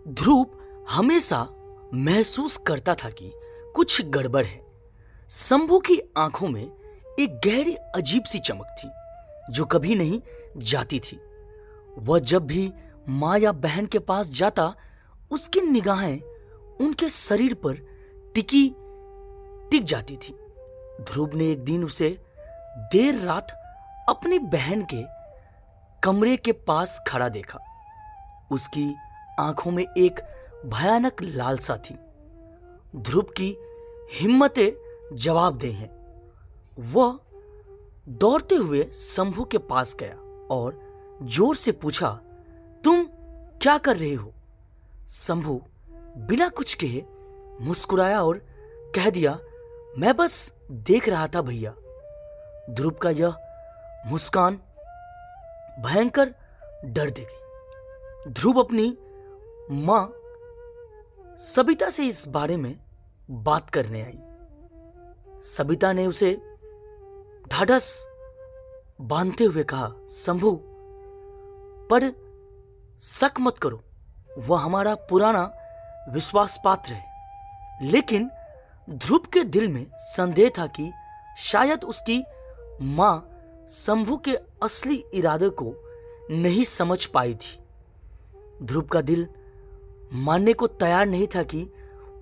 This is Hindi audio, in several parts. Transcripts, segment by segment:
ध्रुव हमेशा महसूस करता था कि कुछ गड़बड़ है। शंभू की आंखों में एक गहरी अजीब सी चमक थी जो कभी नहीं जाती थी। वह जब भी माँ या बहन के पास जाता, उसकी निगाहें उनके शरीर पर टिक जाती थी। ध्रुव ने एक दिन उसे देर रात अपनी बहन के कमरे के पास खड़ा देखा। उसकी आंखों में एक भयानक लालसा थी। ध्रुव की हिम्मतें जवाब दे हैं। वह दौड़ते हुए शंभू के पास गया और जोर से पूछा, तुम क्या कर रहे हो? शंभू बिना कुछ कहे मुस्कुराया और कह दिया, मैं बस देख रहा था भैया। ध्रुव का यह मुस्कान भयंकर डर दे गई। ध्रुव अपनी मां सबिता से इस बारे में बात करने आई। सबिता ने उसे ढाढ़स बांधते हुए कहा, शंभू पर शक मत करो, वह हमारा पुराना विश्वास पात्र है। लेकिन ध्रुव के दिल में संदेह था कि शायद उसकी मां शंभू के असली इरादे को नहीं समझ पाई थी। ध्रुव का दिल मानने को तैयार नहीं था कि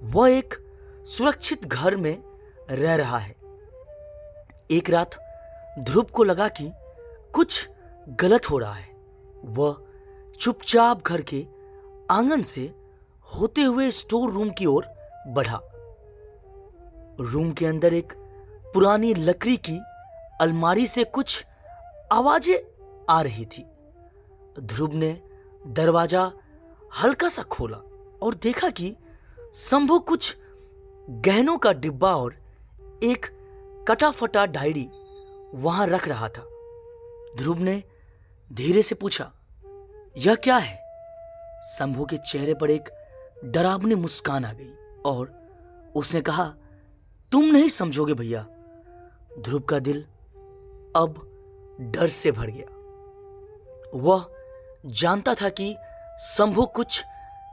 वह एक सुरक्षित घर में रह रहा है। एक रात ध्रुव को लगा कि कुछ गलत हो रहा है। वह चुपचाप घर के आंगन से होते हुए स्टोर रूम की ओर बढ़ा। रूम के अंदर एक पुरानी लकड़ी की अलमारी से कुछ आवाजें आ रही थी। ध्रुव ने दरवाजा हल्का सा खोला और देखा कि शंभू कुछ गहनों का डिब्बा और एक कटा फटा डायरी वहां रख रहा था। ध्रुव ने धीरे से पूछा, यह क्या है? शंभू के चेहरे पर एक डरावनी मुस्कान आ गई और उसने कहा, तुम नहीं समझोगे भैया। ध्रुव का दिल अब डर से भर गया। वह जानता था कि शंभू कुछ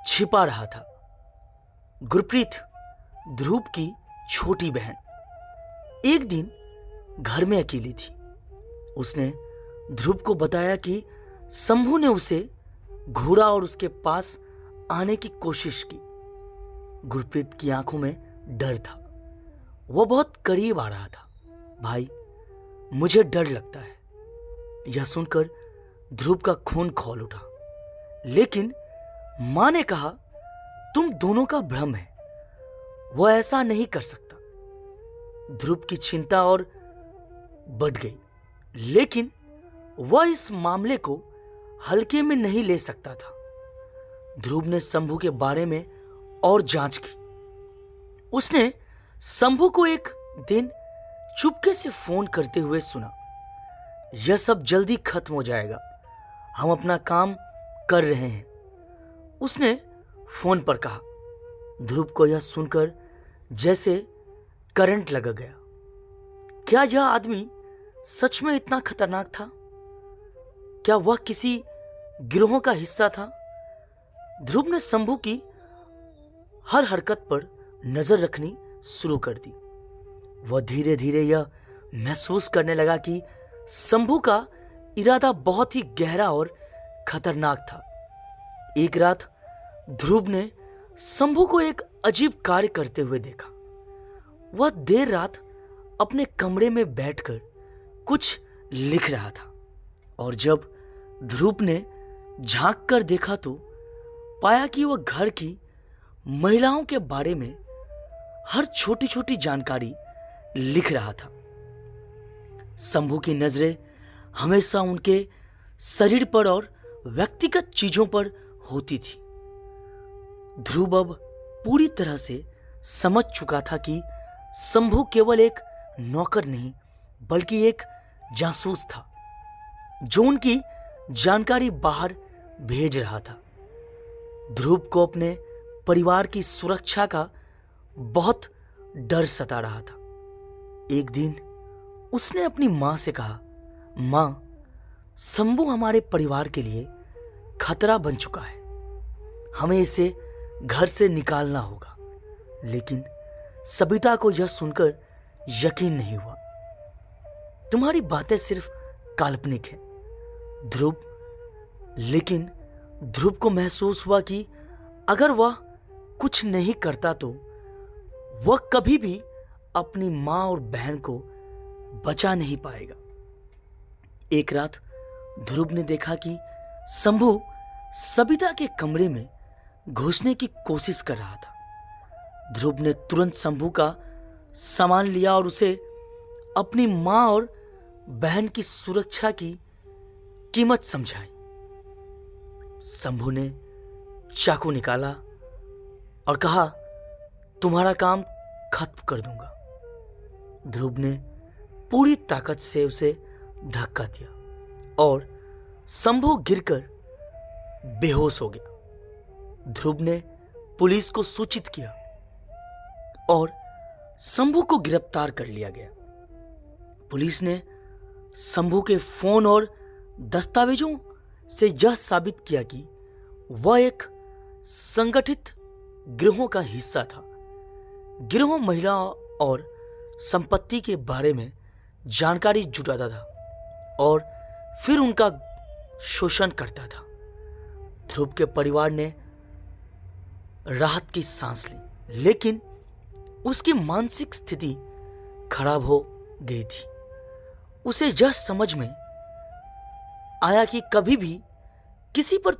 छिपा रहा था। गुरप्रीत, ध्रुव की छोटी बहन, एक दिन घर में अकेली थी। उसने ध्रुव को बताया कि शंभू ने उसे घूरा और उसके पास आने की कोशिश की। गुरप्रीत की आंखों में डर था। वह बहुत करीब आ रहा था। भाई, मुझे डर लगता है। यह सुनकर ध्रुव का खून खौल उठा। लेकिन मां ने कहा, तुम दोनों का भ्रम है, वह ऐसा नहीं कर सकता। ध्रुव की चिंता और बढ़ गई, लेकिन वह इस मामले को हल्के में नहीं ले सकता था। ध्रुव ने शंभू के बारे में और जांच की। उसने शंभू को एक दिन चुपके से फोन करते हुए सुना, यह सब जल्दी खत्म हो जाएगा, हम अपना काम कर रहे हैं, उसने फोन पर कहा। ध्रुव को यह सुनकर जैसे करंट लग गया। क्या यह आदमी सच में इतना खतरनाक था? क्या वह किसी गिरोह का हिस्सा था? ध्रुव ने शंभू की हर हरकत पर नजर रखनी शुरू कर दी। वह धीरे धीरे यह महसूस करने लगा कि शंभू का इरादा बहुत ही गहरा और खतरनाक था। एक रात ध्रुव ने शंभू को एक अजीब कार्य करते हुए देखा। वह देर रात अपने कमरे में बैठकर कुछ लिख रहा था और जब ध्रुव ने झांक कर देखा तो पाया कि वह घर की महिलाओं के बारे में हर छोटी छोटी जानकारी लिख रहा था। शंभू की नजरें हमेशा उनके शरीर पर और व्यक्तिगत चीजों पर होती थी। ध्रुव अब पूरी तरह से समझ चुका था कि शंभू केवल एक नौकर नहीं बल्कि एक जासूस था जो उनकी जानकारी बाहर भेज रहा था। ध्रुव को अपने परिवार की सुरक्षा का बहुत डर सता रहा था। एक दिन उसने अपनी मां से कहा, मां, शंभू हमारे परिवार के लिए खतरा बन चुका है। हमें इसे घर से निकालना होगा। लेकिन सबिता को यह सुनकर यकीन नहीं हुआ। तुम्हारी बातें सिर्फ काल्पनिक है ध्रुव। लेकिन ध्रुव को महसूस हुआ कि अगर वह कुछ नहीं करता तो वह कभी भी अपनी मां और बहन को बचा नहीं पाएगा। एक रात ध्रुव ने देखा कि शंभू सबिता के कमरे में घुसने की कोशिश कर रहा था। ध्रुव ने तुरंत शंभू का सामान लिया और उसे अपनी मां और बहन की सुरक्षा की कीमत समझाई। शंभू ने चाकू निकाला और कहा, तुम्हारा काम खत्म कर दूंगा। ध्रुव ने पूरी ताकत से उसे धक्का दिया और शंभू गिरकर बेहोश हो गया। ध्रुव ने पुलिस को सूचित किया और शंभू को गिरफ्तार कर लिया गया। पुलिस ने शंभू के फोन और दस्तावेजों से यह साबित किया कि वह एक संगठित गिरोह का हिस्सा था। गिरोह महिलाओं और संपत्ति के बारे में जानकारी जुटाता था और फिर उनका शोषण करता था। ध्रुव के परिवार ने राहत की सांस ली, लेकिन उसकी मानसिक स्थिति खराब हो गई थी। उसे यह समझ में आया कि कभी भी किसी पर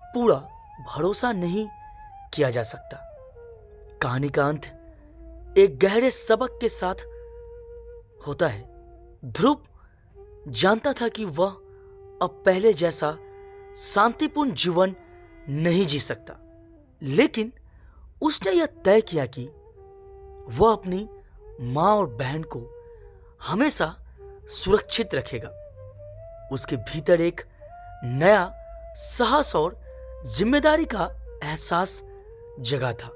पूरा भरोसा नहीं किया जा सकता। कहानी का अंत एक गहरे सबक के साथ होता है। ध्रुव जानता था कि वह अब पहले जैसा शांतिपूर्ण जीवन नहीं जी सकता, लेकिन उसने यह तय किया कि वह अपनी मां और बहन को हमेशा सुरक्षित रखेगा। उसके भीतर एक नया साहस और जिम्मेदारी का एहसास जगा था।